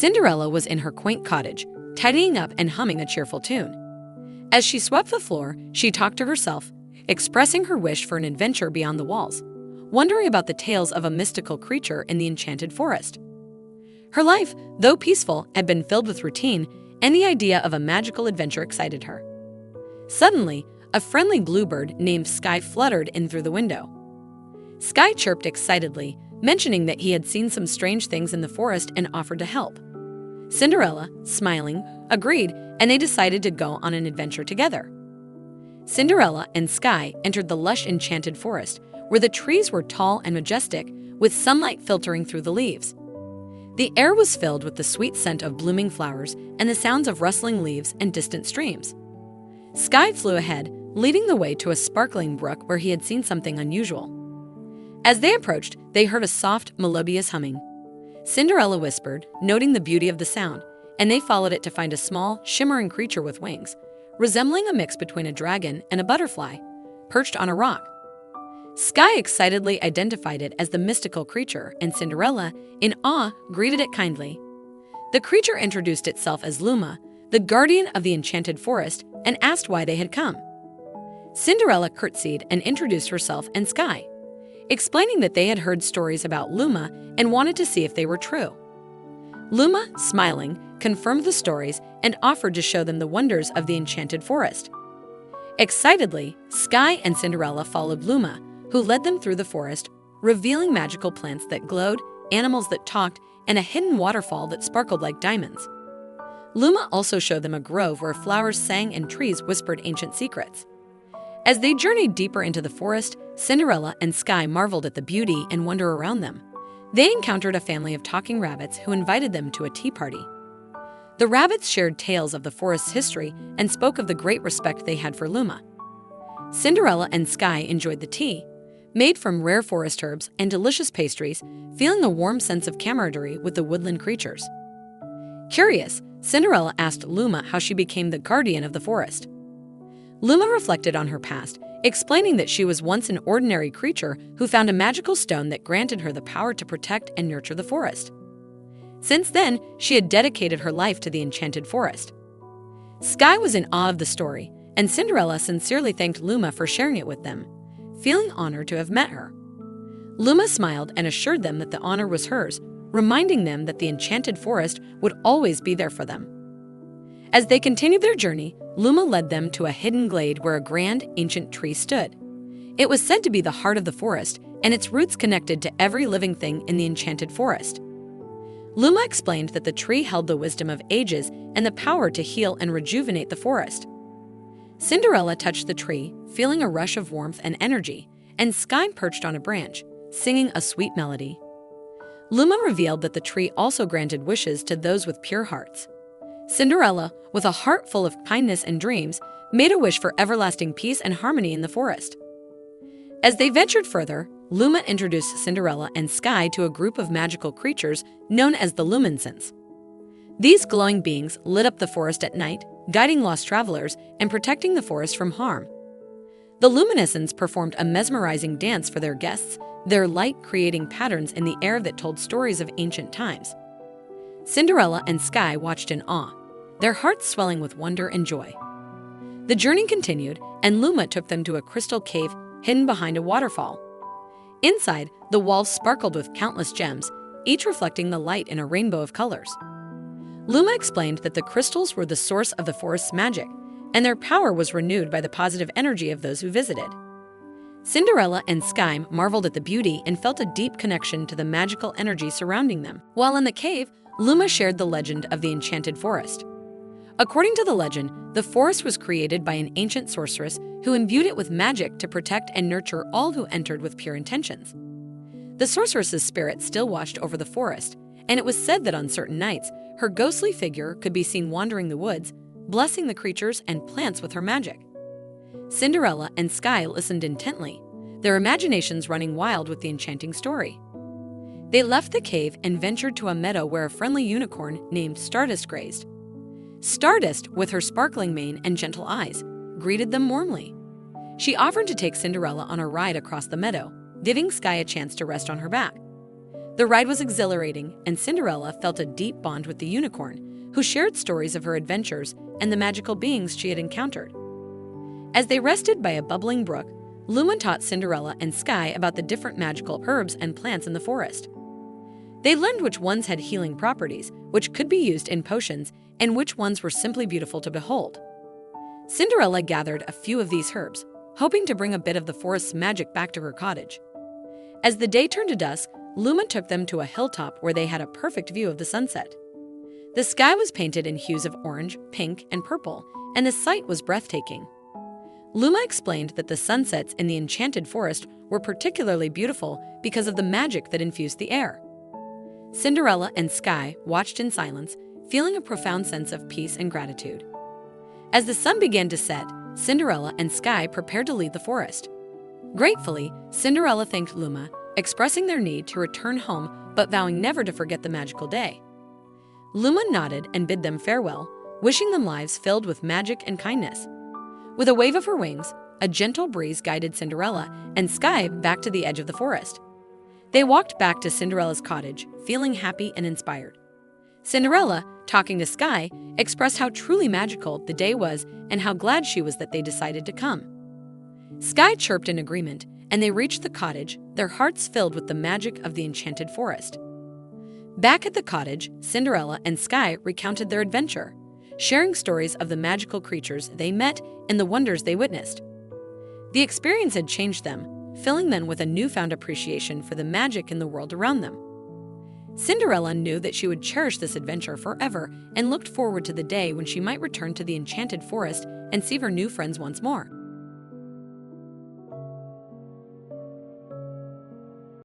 Cinderella was in her quaint cottage, tidying up and humming a cheerful tune. As she swept the floor, she talked to herself, expressing her wish for an adventure beyond the walls, wondering about the tales of a mystical creature in the Enchanted Forest. Her life, though peaceful, had been filled with routine, and the idea of a magical adventure excited her. Suddenly, a friendly bluebird named Sky fluttered in through the window. Sky chirped excitedly, mentioning that he had seen some strange things in the forest and offered to help. Cinderella, smiling, agreed, and they decided to go on an adventure together. Cinderella and Sky entered the lush Enchanted Forest, where the trees were tall and majestic, with sunlight filtering through the leaves. The air was filled with the sweet scent of blooming flowers and the sounds of rustling leaves and distant streams. Sky flew ahead, leading the way to a sparkling brook where he had seen something unusual. As they approached, they heard a soft, melodious humming. Cinderella whispered, noting the beauty of the sound, and they followed it to find a small, shimmering creature with wings, resembling a mix between a dragon and a butterfly, perched on a rock. Sky excitedly identified it as the mystical creature, and Cinderella, in awe, greeted it kindly. The creature introduced itself as Luma, the guardian of the Enchanted Forest, and asked why they had come. Cinderella curtsied and introduced herself and Sky, explaining that they had heard stories about Luma and wanted to see if they were true. Luma, smiling, confirmed the stories and offered to show them the wonders of the Enchanted Forest. Excitedly, Sky and Cinderella followed Luma, who led them through the forest, revealing magical plants that glowed, animals that talked, and a hidden waterfall that sparkled like diamonds. Luma also showed them a grove where flowers sang and trees whispered ancient secrets. As they journeyed deeper into the forest, Cinderella and Sky marveled at the beauty and wonder around them. They encountered a family of talking rabbits who invited them to a tea party. The rabbits shared tales of the forest's history and spoke of the great respect they had for Luma. Cinderella and Sky enjoyed the tea, made from rare forest herbs and delicious pastries, feeling a warm sense of camaraderie with the woodland creatures. Curious, Cinderella asked Luma how she became the guardian of the forest. Luma reflected on her past, explaining that she was once an ordinary creature who found a magical stone that granted her the power to protect and nurture the forest. Since then, she had dedicated her life to the Enchanted Forest. Sky was in awe of the story, and Cinderella sincerely thanked Luma for sharing it with them, feeling honored to have met her. Luma smiled and assured them that the honor was hers, reminding them that the Enchanted Forest would always be there for them. As they continued their journey, Luma led them to a hidden glade where a grand, ancient tree stood. It was said to be the heart of the forest, and its roots connected to every living thing in the Enchanted Forest. Luma explained that the tree held the wisdom of ages and the power to heal and rejuvenate the forest. Cinderella touched the tree, feeling a rush of warmth and energy, and Sky perched on a branch, singing a sweet melody. Luma revealed that the tree also granted wishes to those with pure hearts. Cinderella, with a heart full of kindness and dreams, made a wish for everlasting peace and harmony in the forest. As they ventured further, Luma introduced Cinderella and Sky to a group of magical creatures known as the Luminescents. These glowing beings lit up the forest at night, guiding lost travelers and protecting the forest from harm. The Luminescents performed a mesmerizing dance for their guests, their light creating patterns in the air that told stories of ancient times. Cinderella and Sky watched in awe, their hearts swelling with wonder and joy. The journey continued, and Luma took them to a crystal cave hidden behind a waterfall. Inside, the walls sparkled with countless gems, each reflecting the light in a rainbow of colors. Luma explained that the crystals were the source of the forest's magic, and their power was renewed by the positive energy of those who visited. Cinderella and Sky marveled at the beauty and felt a deep connection to the magical energy surrounding them. While in the cave, Luma shared the legend of the Enchanted Forest. According to the legend, the forest was created by an ancient sorceress who imbued it with magic to protect and nurture all who entered with pure intentions. The sorceress's spirit still watched over the forest, and it was said that on certain nights, her ghostly figure could be seen wandering the woods, blessing the creatures and plants with her magic. Cinderella and Sky listened intently, their imaginations running wild with the enchanting story. They left the cave and ventured to a meadow where a friendly unicorn named Stardust grazed. Stardust, with her sparkling mane and gentle eyes, greeted them warmly. She offered to take Cinderella on a ride across the meadow, giving Sky a chance to rest on her back. The ride was exhilarating, and Cinderella felt a deep bond with the unicorn, who shared stories of her adventures and the magical beings she had encountered. As they rested by a bubbling brook, Luma taught Cinderella and Sky about the different magical herbs and plants in the forest. They learned which ones had healing properties, which could be used in potions, and which ones were simply beautiful to behold. Cinderella gathered a few of these herbs, hoping to bring a bit of the forest's magic back to her cottage. As the day turned to dusk, Luma took them to a hilltop where they had a perfect view of the sunset. The sky was painted in hues of orange, pink, and purple, and the sight was breathtaking. Luma explained that the sunsets in the Enchanted Forest were particularly beautiful because of the magic that infused the air. Cinderella and Sky watched in silence, feeling a profound sense of peace and gratitude. As the sun began to set, Cinderella and Sky prepared to leave the forest. Gratefully, Cinderella thanked Luma, expressing their need to return home but vowing never to forget the magical day. Luma nodded and bid them farewell, wishing them lives filled with magic and kindness. With a wave of her wings, a gentle breeze guided Cinderella and Sky back to the edge of the forest. They walked back to Cinderella's cottage, feeling happy and inspired. Cinderella, talking to Sky, expressed how truly magical the day was and how glad she was that they decided to come. Sky chirped in agreement, and they reached the cottage, their hearts filled with the magic of the Enchanted Forest. Back at the cottage, Cinderella and Sky recounted their adventure, sharing stories of the magical creatures they met and the wonders they witnessed. The experience had changed them, filling them with a newfound appreciation for the magic in the world around them. Cinderella knew that she would cherish this adventure forever and looked forward to the day when she might return to the Enchanted Forest and see her new friends once more.